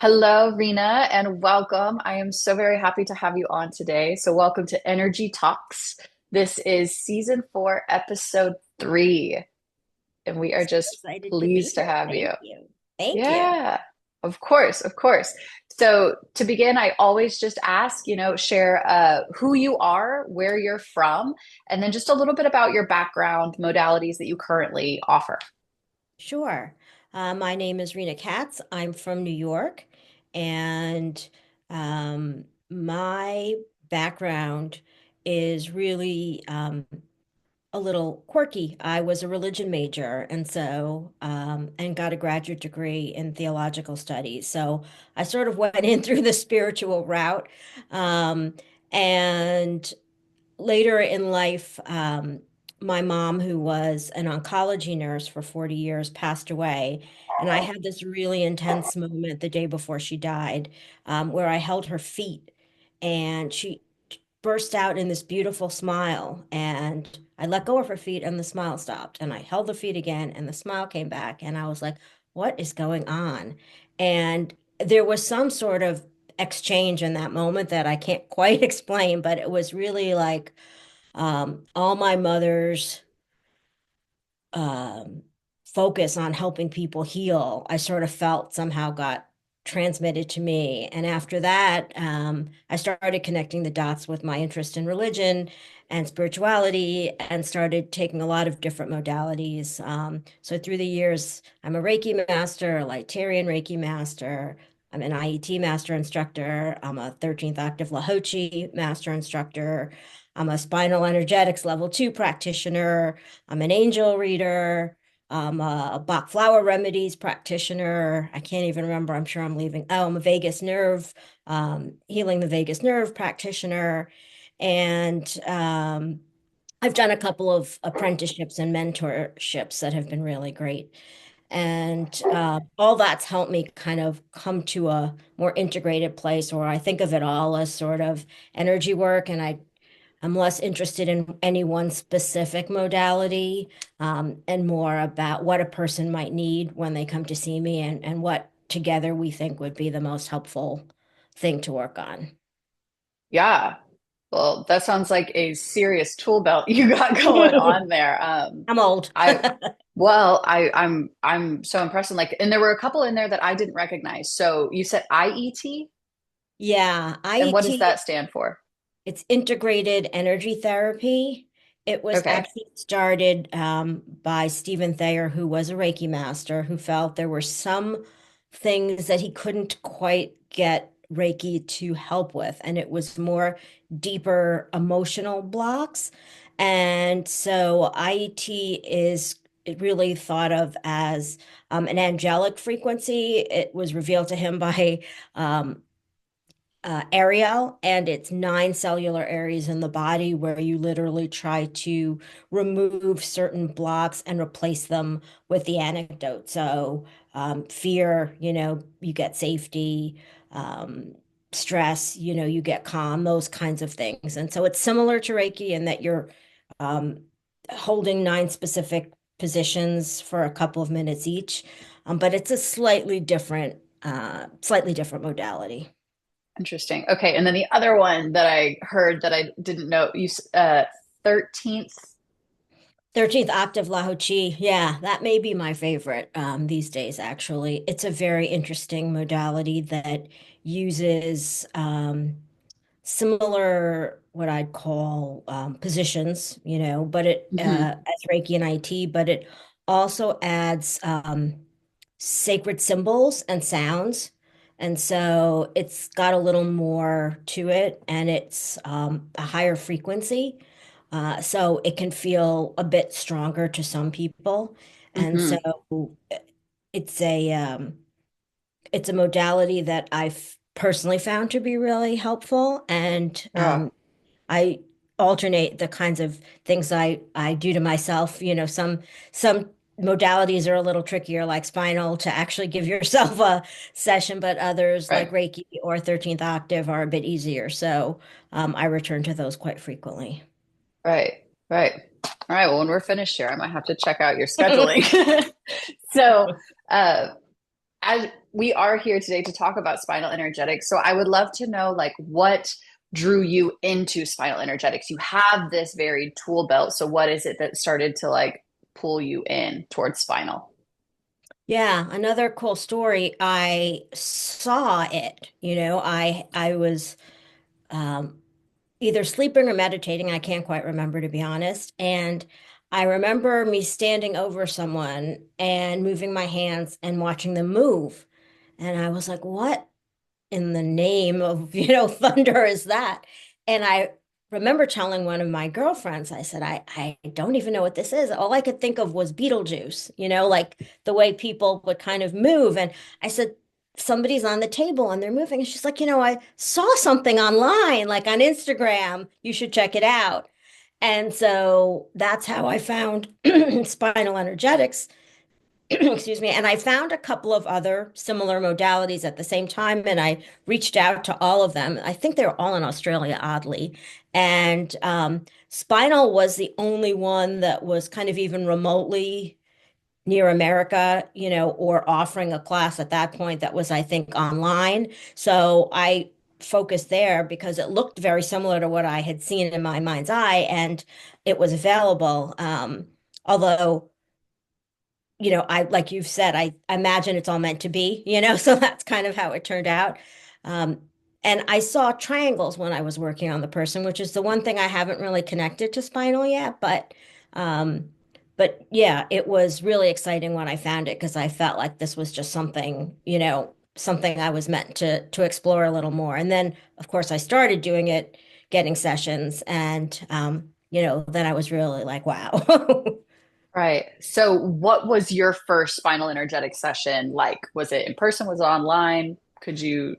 Hello, Rina, and welcome. I am so very happy to have you on today. So, welcome to Energy Talks. This is season four, episode three, and we are So just excited to be pleased to here. have you. Thank you. Thank you. Yeah, of course, of course. So, to begin, I always just ask, share who you are, where you're from, and then just a little bit about your background, modalities that you currently offer. Sure. My name is Rina Katz. I'm from New York, and my background is really a little quirky. I was a religion major, and got a graduate degree in theological studies. So I sort of went in through the spiritual route, um, and later in life, my mom, who was an oncology nurse for 40 years, passed away. And I had this really intense moment the day before she died, where I held her feet and she burst out in this beautiful smile. And I let go of her feet and the smile stopped. And I held the feet again and the smile came back. And I was like, what is going on? And there was some sort of exchange in that moment that I can't quite explain, but it was really like all my mother's um, focus on helping people heal, I sort of felt somehow got transmitted to me. And after that, I started connecting the dots with my interest in religion and spirituality and started taking a lot of different modalities. So through the years, I'm a Reiki master, a Lightarian Reiki master. I'm an IET master instructor. I'm a 13th octave Lahochi master instructor. I'm a spinal energetics level 2 practitioner. I'm an angel reader. I'm a Bach flower remedies practitioner. I can't even remember. I'm sure I'm leaving. Oh, I'm a vagus nerve, healing the vagus nerve practitioner. And I've done a couple of apprenticeships and mentorships that have been really great. And all that's helped me kind of come to a more integrated place where I think of it all as sort of energy work. And I'm less interested in any one specific modality, and more about what a person might need when they come to see me and what together we think would be the most helpful thing to work on. Yeah. Well, that sounds like a serious tool belt you got going on there. I'm old. I well, I'm so impressed. And there were a couple in there that I didn't recognize. So you said IET, Yeah, and what does IET, that stand for? it's integrated energy therapy. It was Okay. actually started by Stephen Thayer, who was a Reiki master, who felt there were some things that he couldn't quite get Reiki to help with, and it was more deeper emotional blocks. And so IET is really thought of as an angelic frequency. It was revealed to him by Ariel, and it's 9 cellular areas in the body where you literally try to remove certain blocks and replace them with the anecdote. So, fear, you get safety, stress, you get calm, those kinds of things. And so it's similar to Reiki in that you're um, holding 9 specific positions for a couple of minutes each, but it's a slightly different modality. Interesting. Okay. And then the other one that I heard that I didn't know, 13th. 13th octave Lahochi. Yeah, that may be my favorite these days, actually. It's a very interesting modality that uses similar, what I'd call positions, but Hmm. as Reiki and IT, but it also adds sacred symbols and sounds. And so it's got a little more to it and it's a higher frequency. So it can feel a bit stronger to some people. And so Hmm. it's a um, it's a modality that I've personally found to be really helpful. And Yeah. I alternate the kinds of things I do to myself. Some modalities are a little trickier, like spinal, to actually give yourself a session, but others, like Right. Reiki or 13th octave, are a bit easier. So I return to those quite frequently. Right. Right. All right. Well, when we're finished here, I might have to check out your scheduling. So, uh, as we are here today to talk about spinal energetics. So I would love to know like what drew you into spinal energetics. You have this varied tool belt. So what is it that started to like pull you in towards spinal? Yeah, another cool story. I saw it, I was um, either sleeping or meditating. I can't quite remember, to be honest. And I remember me standing over someone and moving my hands and watching them move. And I was like, what in the name of, thunder is that? And I remember telling one of my girlfriends, I said, I don't even know what this is. All I could think of was Beetlejuice, like the way people would kind of move. And I said, somebody's on the table and they're moving. And she's like, I saw something online, like on Instagram. You should check it out. And so that's how I found spinal energetics. Excuse me. And I found a couple of other similar modalities at the same time, and I reached out to all of them. I think they're all in Australia, oddly. And spinal was the only one that was kind of even remotely near America, or offering a class at that point that was, I think, online. So I focused there because it looked very similar to what I had seen in my mind's eye, and it was available. Although I, like you've said, I imagine it's all meant to be, so that's kind of how it turned out. Um, and I saw triangles when I was working on the person, which is the one thing I haven't really connected to spinal yet. Um, but yeah, it was really exciting when I found it because I felt like this was just something, something I was meant to explore a little more. And then, of course, I started doing it, getting sessions, and then I was really like, wow. Right. So what was your first spinal energetic session like? Was it in person? Was it online? Could you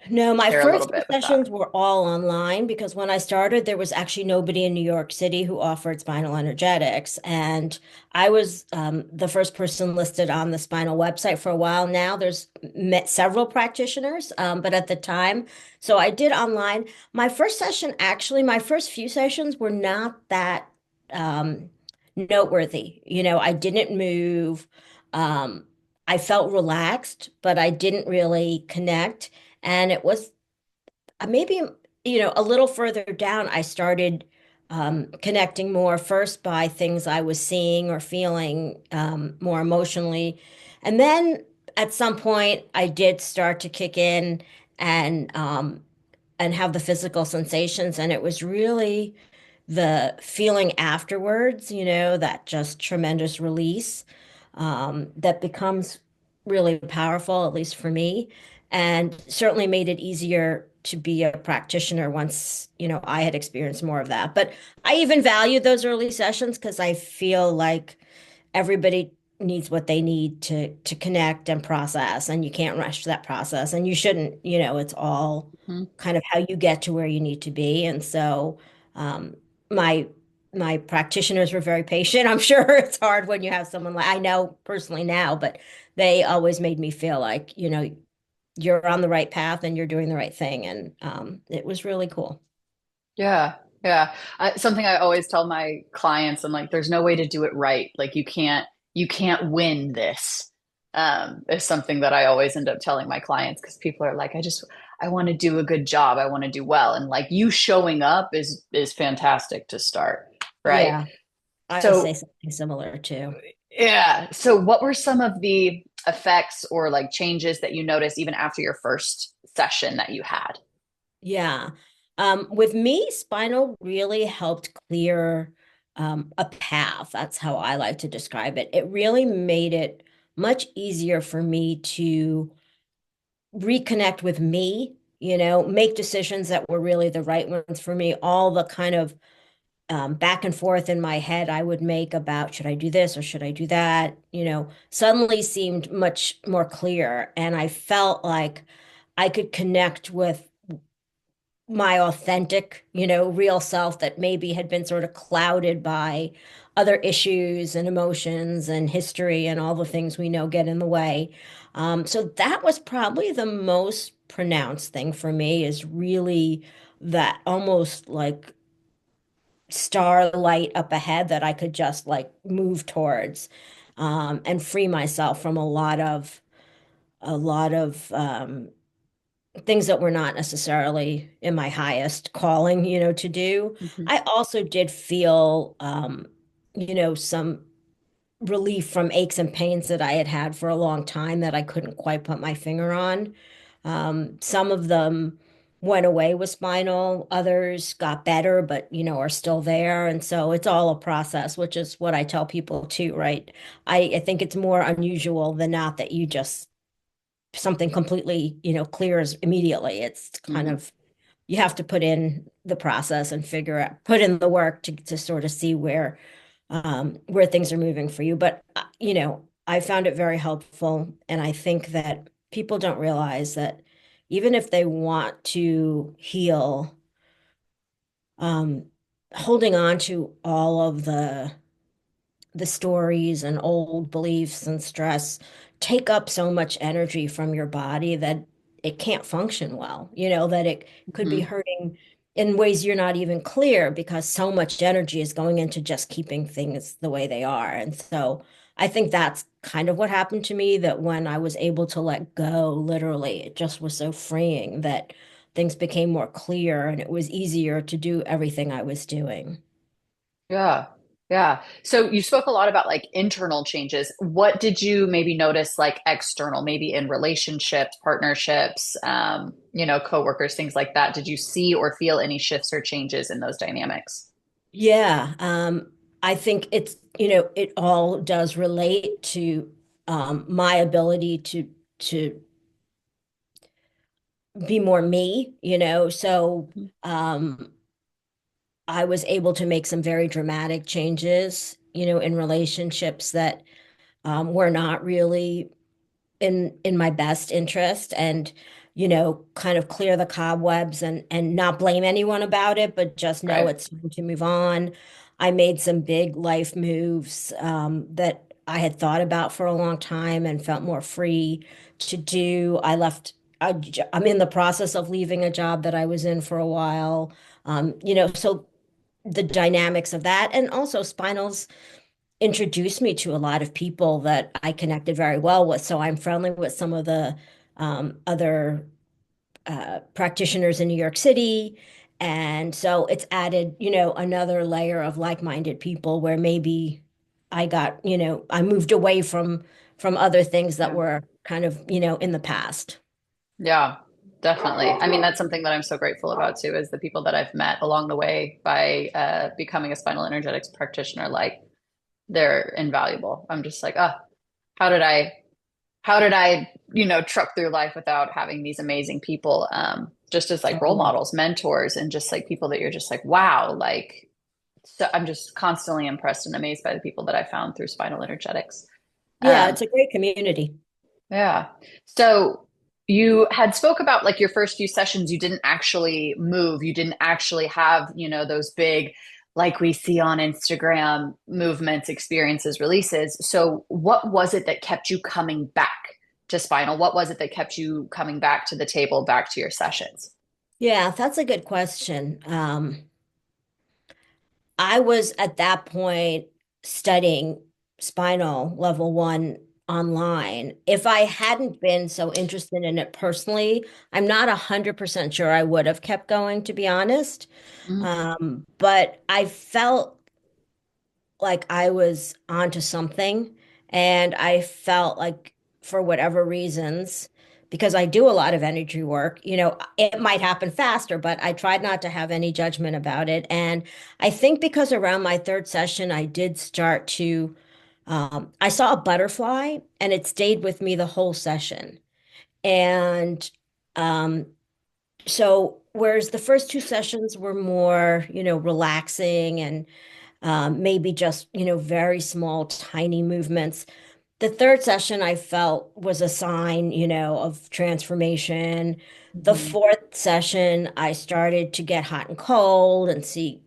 No, my share a little first few bit with that? sessions were all online because when I started, there was actually nobody in New York City who offered spinal energetics. And I was the first person listed on the spinal website for a while now. There's met several practitioners, but at the time, so I did online. My first session, actually, my first few sessions were not that um, noteworthy. I didn't move. Um, I felt relaxed, but I didn't really connect. And it was maybe, a little further down, I started connecting more first by things I was seeing or feeling more emotionally. And then at some point, I did start to kick in and um, and have the physical sensations. And it was really the feeling afterwards, that just tremendous release that becomes really powerful, at least for me, and certainly made it easier to be a practitioner once, I had experienced more of that. But I even valued those early sessions because I feel like everybody needs what they need to connect and process, and you can't rush that process, and you shouldn't, it's all Mhm. kind of how you get to where you need to be. And so um, my my practitioners were very patient. I'm sure it's hard when you have someone like I know personally now, but they always made me feel like, you're on the right path and you're doing the right thing. And it was really cool. Yeah. Yeah. Something I always tell my clients, I'm like, there's no way to do it right. Like you can't win this. Is something that I always end up telling my clients because people are like, I want to do a good job. I want to do well. And like you showing up is fantastic to start. Right. Yeah, I say So something similar too. yeah. So what were some of the effects or like changes that you noticed even after your first session that you had? Yeah. With me, spinal really helped clear a path. That's how I like to describe it. It really made it much easier for me to reconnect with me, make decisions that were really the right ones for me. All the kind of back and forth in my head I would make about should I do this or should I do that, suddenly seemed much more clear. And I felt like I could connect with my authentic, real self that maybe had been sort of clouded by other issues and emotions and history and all the things we know get in the way. So that was probably the most pronounced thing for me is really that almost like starlight up ahead that I could just like move towards and free myself from a lot of a lot of things that were not necessarily in my highest calling, to do. Mhm. I also did feel, some relief from aches and pains that I had had for a long time that I couldn't quite put my finger on. Some of them went away with spinal, others got better, but are still there. And so it's all a process, which is what I tell people too, right? I think it's more unusual than not that you just something completely, clears immediately. It's kind Mhm. of you have to put in the process and figure out, put in the work to sort of see where things are moving for you. But I found it very helpful, and I think that people don't realize that even if they want to heal, um, holding on to all of the stories and old beliefs and stress take up so much energy from your body that it can't function well, that it could be Mhm. hurting in ways you're not even clear because so much energy is going into just keeping things the way they are. And so I think that's kind of what happened to me, that when I was able to let go, literally, it just was so freeing that things became more clear and it was easier to do everything I was doing. Yeah. Yeah. So you spoke a lot about like internal changes. What did you maybe notice like external, maybe in relationships, partnerships, coworkers, things like that? Did you see or feel any shifts or changes in those dynamics? Yeah, I think it all does relate to my ability to be more me, So Mhm. um, I was able to make some very dramatic changes, in relationships that were not really in my best interest, and kind of clear the cobwebs and not blame anyone about it, but just know Right. it's time to move on. I made some big life moves that I had thought about for a long time and felt more free to do. I'm in the process of leaving a job that I was in for a while. So the dynamics of that, and also Spinal's introduced me to a lot of people that I connected very well with. So I'm friendly with some of the other practitioners in New York City. And so it's added, another layer of like-minded people where maybe I moved away from other things that Yeah. were kind of, in the past. Yeah, definitely. I mean, that's something that I'm so grateful about too, is the people that I've met along the way by becoming a spinal energetics practitioner. Like they're invaluable. I'm just like, oh, how did I, truck through life without having these amazing people, just as like role Totally. models, mentors, and just like people that you're just like, wow, like, so I'm just constantly impressed and amazed by the people that I found through spinal energetics. Yeah, Um, it's a great community. yeah. So you had spoke about like your first few sessions, you didn't actually move. You didn't actually have, those big, like we see on Instagram movements, experiences, releases. So what was it that kept you coming back to spinal? What was it that kept you coming back to the table, back to your sessions? Yeah, that's a good question. I was at that point studying spinal level one online. If I hadn't been so interested in it personally, I'm not 100% sure I would have kept going, to be honest. Mhm. But I felt like I was onto something. And I felt like, for whatever reasons, because I do a lot of energy work, it might happen faster, but I tried not to have any judgment about it. And I think because around my third session, I did start to, I saw a butterfly and it stayed with me the whole session. And um, so, whereas the first two sessions were more, relaxing and maybe just, very small, tiny movements. The third session I felt was a sign, of transformation. The Mhm. fourth session, I started to get hot and cold and see,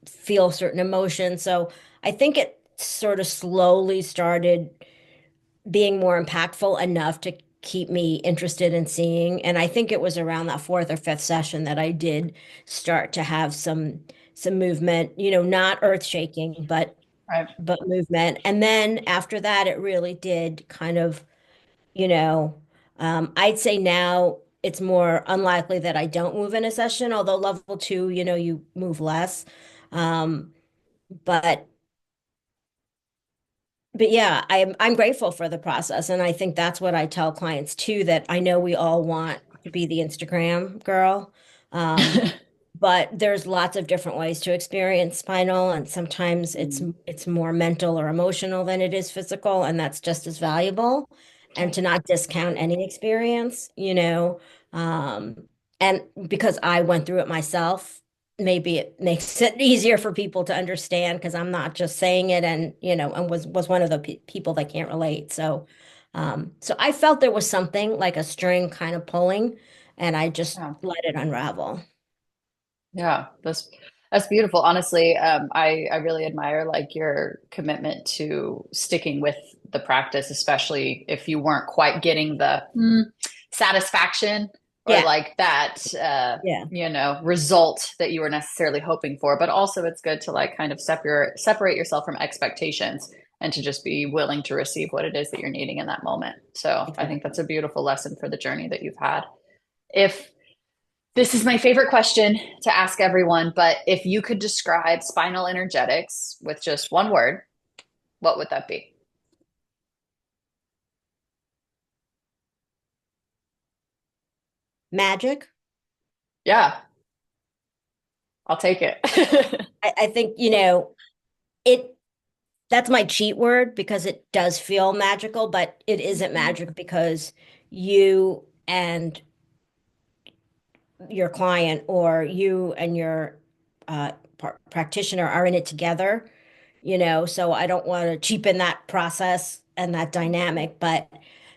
feel certain emotions. So I think it sort of slowly started being more impactful enough to keep me interested in seeing. And I think it was around that fourth or fifth session that I did start to have some movement, not earth shaking, Right. but movement. And then after that, it really did kind of, you know, I'd say now it's more unlikely that I don't move in a session, although level two, you move less. Um, but but yeah, I'm grateful for the process, and I think that's what I tell clients too, that I know we all want to be the Instagram girl. Um, but there's lots of different ways to experience spinal, and sometimes Mm. it's more mental or emotional than it is physical, and that's just as valuable. And to Right. not discount any experience. Um, and because I went through it myself, maybe it makes it easier for people to understand because I'm not just saying it, and was one of the people that can't relate. So I felt there was something like a string kind of pulling, and I just Yeah. let it unravel. Yeah, that's beautiful. Honestly, I really admire like your commitment to sticking with the practice, especially if you weren't quite getting the satisfaction or Yeah, like that yeah, result that you were necessarily hoping for. But also it's good to like kind of separate yourself from expectations and to just be willing to receive what it is that you're needing in that moment. So I think that's exactly. a beautiful lesson for the journey that you've had. If This is my favorite question to ask everyone, but if you could describe spinal energetics with just one word, what would that be? Magic. Yeah, I'll take it. I think, it that's my cheat word because it does feel magical, but it isn't magic because you and your client or you and your practitioner are in it together. So I don't want to cheapen that process and that dynamic, but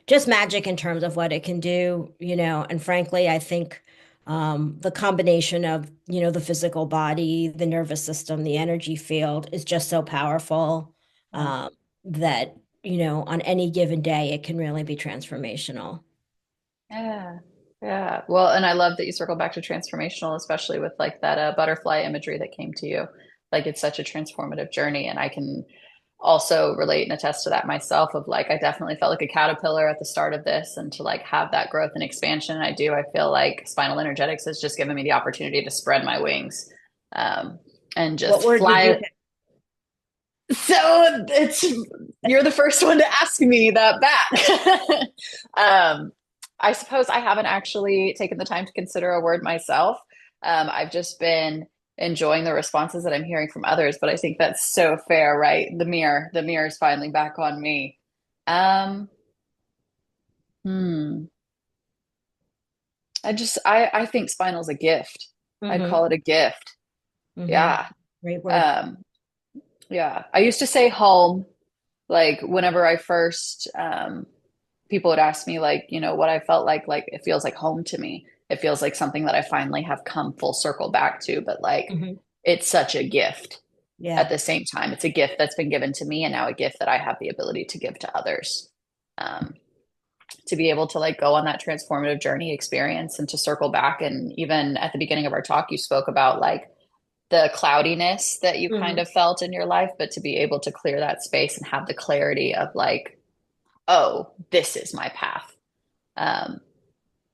just magic in terms of what it can do. And frankly, I think the combination of the physical body, the nervous system, the energy field is just so powerful Yeah. um, that on any given day, it can really be transformational. Yeah. Yeah. Well, and I love that you circle back to transformational, especially with like that butterfly imagery that came to you. Like it's such a transformative journey. And I can also relate and attest to that myself of like, I definitely felt like a caterpillar at the start of this and to like have that growth and expansion. I do. I feel like spinal energetics has just given me the opportunity to spread my wings um, and What just word did you fly. pick? So it's you're the first one to ask me that back. I suppose I haven't actually taken the time to consider a word myself. I've just been enjoying the responses that I'm hearing from others, but I think that's so fair, right? The mirror is finally back on me. Um, hmm. I think spinal's a gift. I'd call Mm-hmm. it a gift. Mm-hmm. Yeah. Great word. Um, yeah. I used to say home, like whenever I first people would ask me like, what I felt like it feels like home to me. It feels like something that I finally have come full circle back to, but like Hmm. it's such a gift at Yeah. the same time. It's a gift that's been given to me and now a gift that I have the ability to give to others. Um, to be able to like go on that transformative journey experience and to circle back. And even at the beginning of our talk, you spoke about like the cloudiness that you kind Hmm. of felt in your life, but to be able to clear that space and have the clarity of like, oh, this is my path. Um,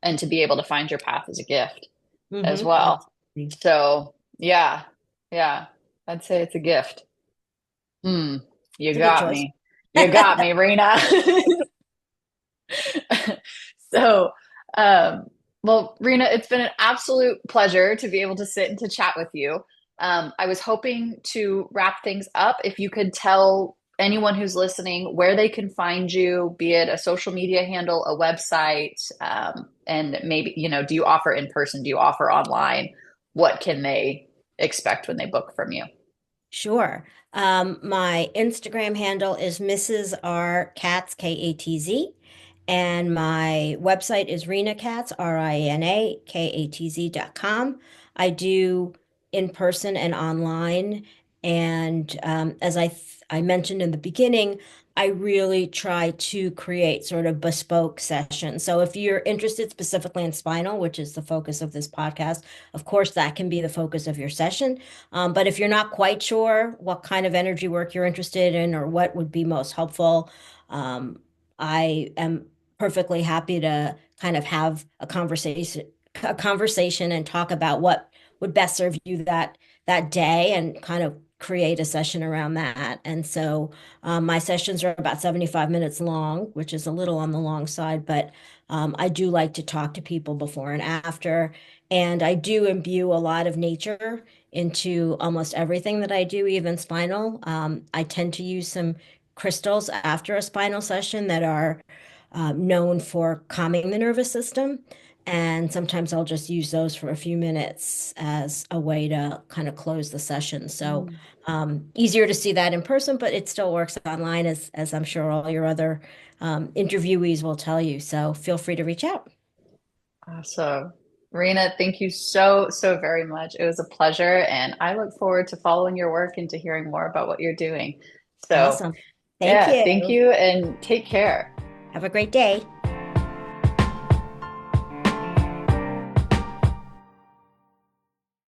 and to be able to find your path is a gift as Hmm. well. Absolutely. So yeah, yeah, I'd say it's a gift. Hmm, you It's a good got choice. me. You got me, Rena. So, um, well, Rena, it's been an absolute pleasure to be able to sit and to chat with you. I was hoping to wrap things up. If you could tell anyone who's listening where they can find you, be it a social media handle, a website, and maybe, do you offer in person? Do you offer online? What can they expect when they book from you? Sure. My Instagram handle is Mrs. R Katz, Katz, and my website is Rina Katz, RINAKATZ.com. I do in person and online. And as I mentioned in the beginning, I really try to create sort of bespoke sessions. So if you're interested specifically in spinal, which is the focus of this podcast, of course, that can be the focus of your session. But if you're not quite sure what kind of energy work you're interested in or what would be most helpful, um, I am perfectly happy to kind of have a conversation and talk about what would best serve you that day and kind of create a session around that. And so my sessions are about 75 minutes long, which is a little on the long side, but I do like to talk to people before and after. And I do imbue a lot of nature into almost everything that I do, even spinal. I tend to use some crystals after a spinal session that are known for calming the nervous system. And sometimes I'll just use those for a few minutes as a way to kind of close the session. So Mm. easier to see that in person, but it still works online, as I'm sure all your other interviewees will tell you. So feel free to reach out. Awesome. Rena, thank you so, so very much. It was a pleasure, and I look forward to following your work and to hearing more about what you're doing. So, Awesome. Thank yeah, thank you. you and take care. Have a great day.